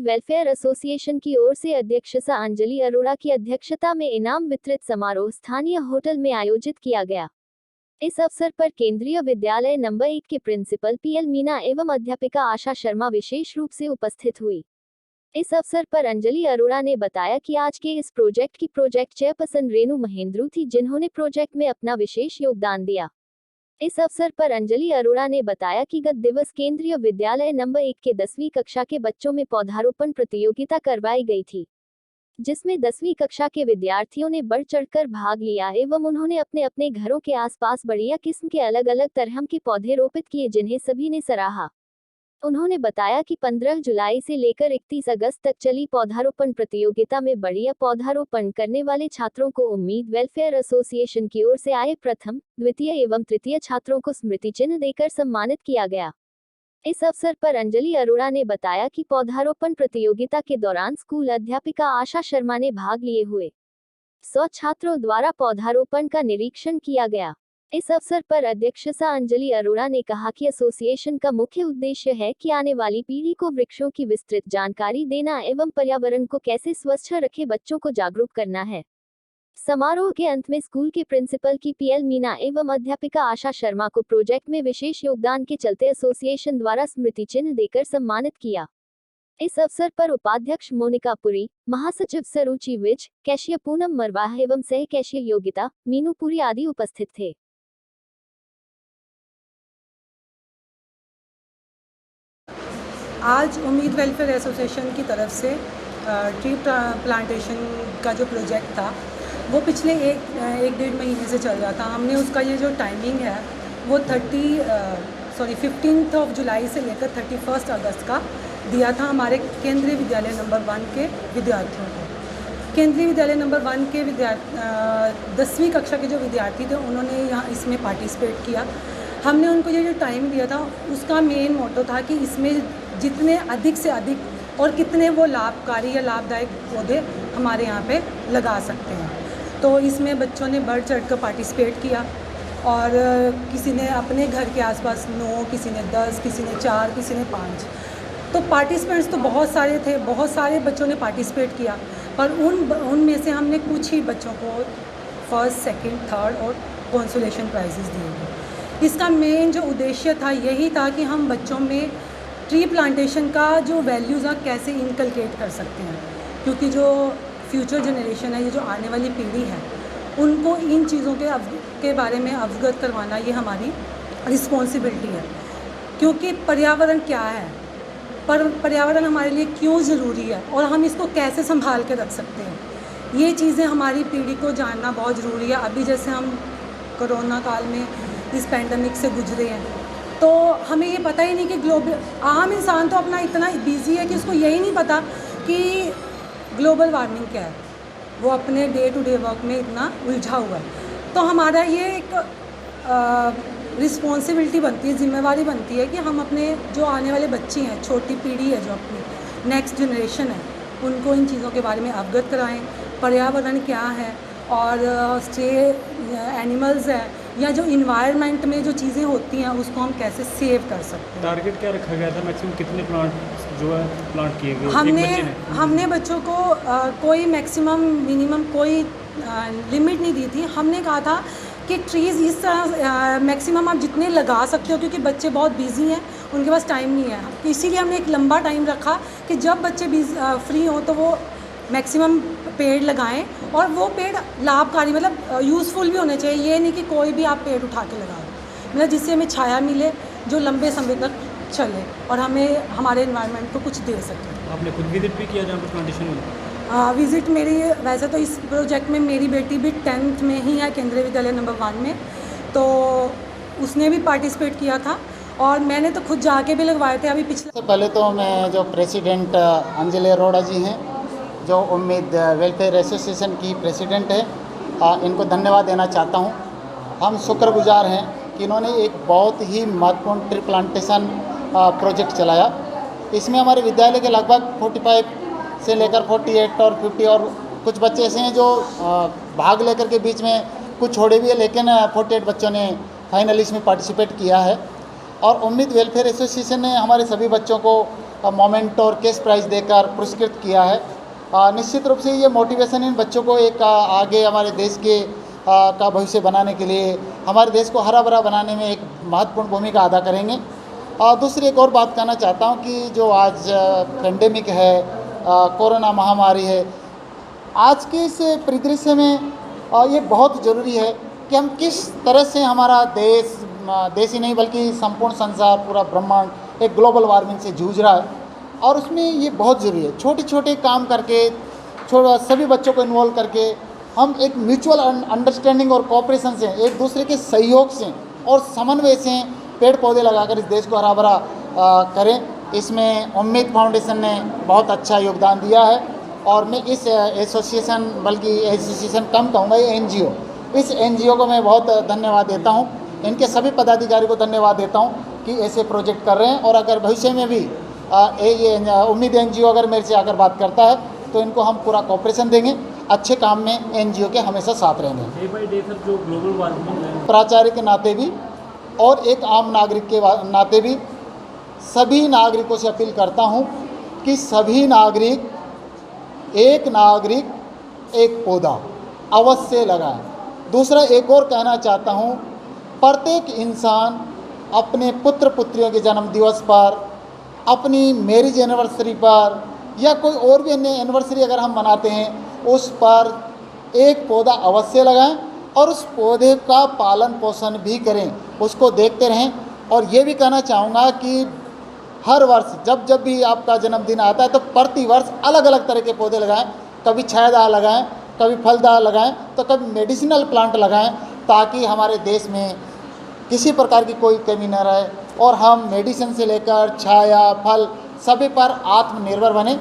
Welfare association की ओर से अध्यक्षा अंजलि अरोड़ा की अध्यक्षता में इनाम वितरित समारोह स्थानीय होटल में आयोजित किया गया। इस अवसर पर केंद्रीय विद्यालय नंबर 1 के प्रिंसिपल पीएल मीना एवं अध्यापिका आशा शर्मा विशेष रूप से उपस्थित हुई। इस अवसर पर अंजलि अरोड़ा ने बताया कि आज के इस प्रोजेक्ट की प्रोजेक्ट चेयरपर्सन रेणु महेंद्रू थी, जिन्होंने प्रोजेक्ट में अपना विशेष योगदान दिया। इस अवसर पर अंजलि अरोड़ा ने बताया कि गत दिवस केंद्रीय विद्यालय नंबर 1 के 10वीं कक्षा के बच्चों में पौधारोपण प्रतियोगिता करवाई गई थी, जिसमें 10वीं कक्षा के विद्यार्थियों ने बढ़ चढ़कर भाग लिया एवं उन्होंने अपने अपने घरों के आसपास बढ़िया किस्म के अलग अलग तरह के पौधे रोपित किए, जिन्हें सभी ने सराहा। उन्होंने बताया कि 15 जुलाई से लेकर 31 अगस्त तक चली पौधारोपण प्रतियोगिता में बढ़िया पौधारोपण करने वाले छात्रों को उम्मीद वेलफेयर एसोसिएशन की ओर से आए प्रथम, द्वितीय एवं तृतीय छात्रों को स्मृति चिन्ह देकर सम्मानित किया गया। इस अवसर पर अंजलि अरोड़ा ने बताया कि पौधारोपण प्रतियोगिता के दौरान स्कूल अध्यापिका आशा शर्मा ने भाग लिए हुए 100 छात्रों द्वारा पौधारोपण का निरीक्षण किया गया। इस अवसर पर अध्यक्षा अंजलि अरोड़ा ने कहा कि एसोसिएशन का मुख्य उद्देश्य है कि आने वाली पीढ़ी को वृक्षों की विस्तृत जानकारी देना एवं पर्यावरण को कैसे स्वच्छ रखे बच्चों को जागरूक करना है। समारोह के अंत में स्कूल के प्रिंसिपल की पीएल मीना एवं अध्यापिका आशा शर्मा को प्रोजेक्ट में विशेष योगदान के चलते एसोसिएशन द्वारा स्मृति चिन्ह देकर सम्मानित किया। इस अवसर पर उपाध्यक्ष मोनिका पुरी, महासचिव सरुचि विज, कैशियर पूनम मरवाह एवं सह कैशियर योगिता मीनू पुरी आदि उपस्थित थे। आज उम्मीद वेलफेयर एसोसिएशन की तरफ से ट्री प्लांटेशन का जो प्रोजेक्ट था वो पिछले एक डेढ़ महीने से चल रहा था। हमने उसका ये जो टाइमिंग है वो 15 जुलाई से लेकर 31 अगस्त का दिया था हमारे केंद्रीय विद्यालय नंबर 1 के विद्यार्थियों को। केंद्रीय विद्यालय नंबर 1 के 10वीं कक्षा के जो विद्यार्थी थे उन्होंने यहाँ इसमें पार्टिसिपेट किया। हमने उनको ये जो टाइम दिया था उसका मेन मोटो था कि इसमें जितने अधिक से अधिक और कितने वो लाभकारी या लाभदायक पौधे हमारे यहाँ पे लगा सकते हैं। तो इसमें बच्चों ने बढ़ चढ़ कर पार्टिसिपेट किया और किसी ने अपने घर के आसपास 9, किसी ने 10, किसी ने 4, किसी ने 5। तो पार्टिसिपेंट्स तो बहुत सारे थे, बहुत सारे बच्चों ने पार्टिसिपेट किया, पर उनमें से हमने कुछ ही बच्चों को फर्स्ट, सेकंड, थर्ड और कंसोलेशन प्राइजेस दिए गए। इसका मेन जो उद्देश्य था यही था कि हम बच्चों में ट्री प्लांटेशन का जो वैल्यूज़ है कैसे इनकलकेट कर सकते हैं, क्योंकि जो फ्यूचर जनरेशन है, ये जो आने वाली पीढ़ी है, उनको इन चीज़ों के बारे में अवगत करवाना ये हमारी रिस्पॉन्सिबिलिटी है। क्योंकि पर्यावरण क्या है, पर्यावरण हमारे लिए क्यों ज़रूरी है और हम इसको कैसे संभाल के रख सकते हैं, ये चीज़ें हमारी पीढ़ी को जानना बहुत ज़रूरी है। अभी जैसे हम कोरोना काल में इस पैंडमिक से गुजरे हैं, तो हमें ये पता ही नहीं कि ग्लोबल, आम इंसान तो अपना इतना बिजी है कि उसको यही नहीं पता कि ग्लोबल वार्मिंग क्या है, वो अपने डे टू डे वर्क में इतना उलझा हुआ है। तो हमारा ये एक रिस्पॉन्सिबिलिटी बनती है, जिम्मेवारी बनती है कि हम अपने जो आने वाले बच्चे हैं, छोटी पीढ़ी है, जो अपनी नेक्स्ट जनरेशन है, उनको इन चीज़ों के बारे में अवगत कराएं। पर्यावरण क्या है और एनिमल्स है या जो इन्वायरमेंट में जो चीज़ें होती हैं उसको हम कैसे सेव कर सकते हैं। टारगेट क्या रखा गया था, मैक्सिमम कितने प्लांट जो है प्लांट किए गए? हमने बच्चों को कोई मैक्सिमम मिनिमम कोई लिमिट नहीं दी थी। हमने कहा था कि ट्रीज़ इस तरह मैक्सिमम आप जितने लगा सकते हो, क्योंकि बच्चे बहुत बिजी हैं, उनके पास टाइम नहीं है, इसीलिए हमने एक लंबा टाइम रखा कि जब बच्चे फ्री हों तो वो मैक्सिमम पेड़ लगाएं और वो पेड़ लाभकारी, मतलब यूज़फुल भी होने चाहिए। ये नहीं कि कोई भी आप पेड़ उठा के लगाओ, मतलब जिससे हमें छाया मिले, जो लंबे समय तक चले और हमें हमारे एनवायरनमेंट को कुछ दे सके। आपने खुद विजिट भी किया जहाँ पर प्लांटेशन में? विज़िट मेरी, वैसे तो इस प्रोजेक्ट में मेरी बेटी भी 10th में ही है, केंद्रीय विद्यालय नंबर 1 में, तो उसने भी पार्टिसिपेट किया था और मैंने तो खुद जाके भी लगवाए थे। अभी पिछले पहले तो मैं जो प्रेसिडेंट अंजलि अरोड़ा जी हैं, जो उम्मीद वेलफेयर एसोसिएशन की प्रेसिडेंट है, इनको धन्यवाद देना चाहता हूं। हम शुक्रगुजार हैं कि इन्होंने एक बहुत ही महत्वपूर्ण ट्री प्लांटेशन प्रोजेक्ट चलाया। इसमें हमारे विद्यालय के लगभग 45 से लेकर 48 और 50 और कुछ बच्चे ऐसे हैं जो भाग लेकर के बीच में कुछ छोड़े भी है, लेकिन 48 बच्चों ने फाइनली इसमें पार्टिसिपेट किया है। और उम्मीद वेलफेयर एसोसिएशन ने हमारे सभी बच्चों को मोमेंट और केस प्राइज़ देकर पुरस्कृत किया है। निश्चित रूप से ये मोटिवेशन इन बच्चों को एक आगे हमारे देश के का भविष्य बनाने के लिए, हमारे देश को हरा भरा बनाने में एक महत्वपूर्ण भूमिका अदा करेंगे। दूसरी एक और बात कहना चाहता हूँ कि जो आज पेंडेमिक है, कोरोना महामारी है, आज के इस परिदृश्य में ये बहुत ज़रूरी है कि हम किस तरह से हमारा देश ही नहीं बल्कि संपूर्ण संसार, पूरा ब्रह्मांड एक ग्लोबल वार्मिंग से जूझ रहा है और उसमें ये बहुत ज़रूरी है। छोटे छोटे काम करके, सभी बच्चों को इन्वॉल्व करके हम एक म्यूचुअल अंडरस्टैंडिंग और कोऑपरेशन से, एक दूसरे के सहयोग से और समन्वय से पेड़ पौधे लगाकर इस देश को हरा भरा करें। इसमें उम्मीद फाउंडेशन ने बहुत अच्छा योगदान दिया है और मैं इस एसोसिएशन, बल्कि एसोसिएशन कम कहूँगा, ये एनजीओ, इस एनजीओ को मैं बहुत धन्यवाद देता हूँ। इनके सभी पदाधिकारी को धन्यवाद देता हूँ कि ऐसे प्रोजेक्ट कर रहे हैं और अगर भविष्य में भी ये उम्मीद एनजीओ अगर मेरे से आकर बात करता है तो इनको हम पूरा कोऑपरेशन देंगे। अच्छे काम में एनजीओ के हमेशा साथ रहेंगे। डे बाई डे सर जो ग्लोबल वार्मिंग है, प्राचार्य के नाते भी और एक आम नागरिक के नाते भी सभी नागरिकों से अपील करता हूं कि सभी नागरिक एक पौधा अवश्य लगाएं। दूसरा एक और कहना चाहता हूं, प्रत्येक इंसान अपने पुत्र पुत्रियों के जन्म दिवस पर, अपनी मैरिज एनिवर्सरी पर या कोई और भी अन्य एनिवर्सरी अगर हम मनाते हैं उस पर एक पौधा अवश्य लगाएं और उस पौधे का पालन पोषण भी करें, उसको देखते रहें। और ये भी कहना चाहूँगा कि हर वर्ष जब भी आपका जन्मदिन आता है तो प्रति वर्ष अलग अलग तरह के पौधे लगाएं। कभी छायादार लगाएं, कभी फलदार लगाएं, तो कभी मेडिसिनल प्लांट लगाएं, ताकि हमारे देश में किसी प्रकार की कोई कमी न रहे और हम मेडिसिन से लेकर छाया, फल सभी पर आत्मनिर्भर बने।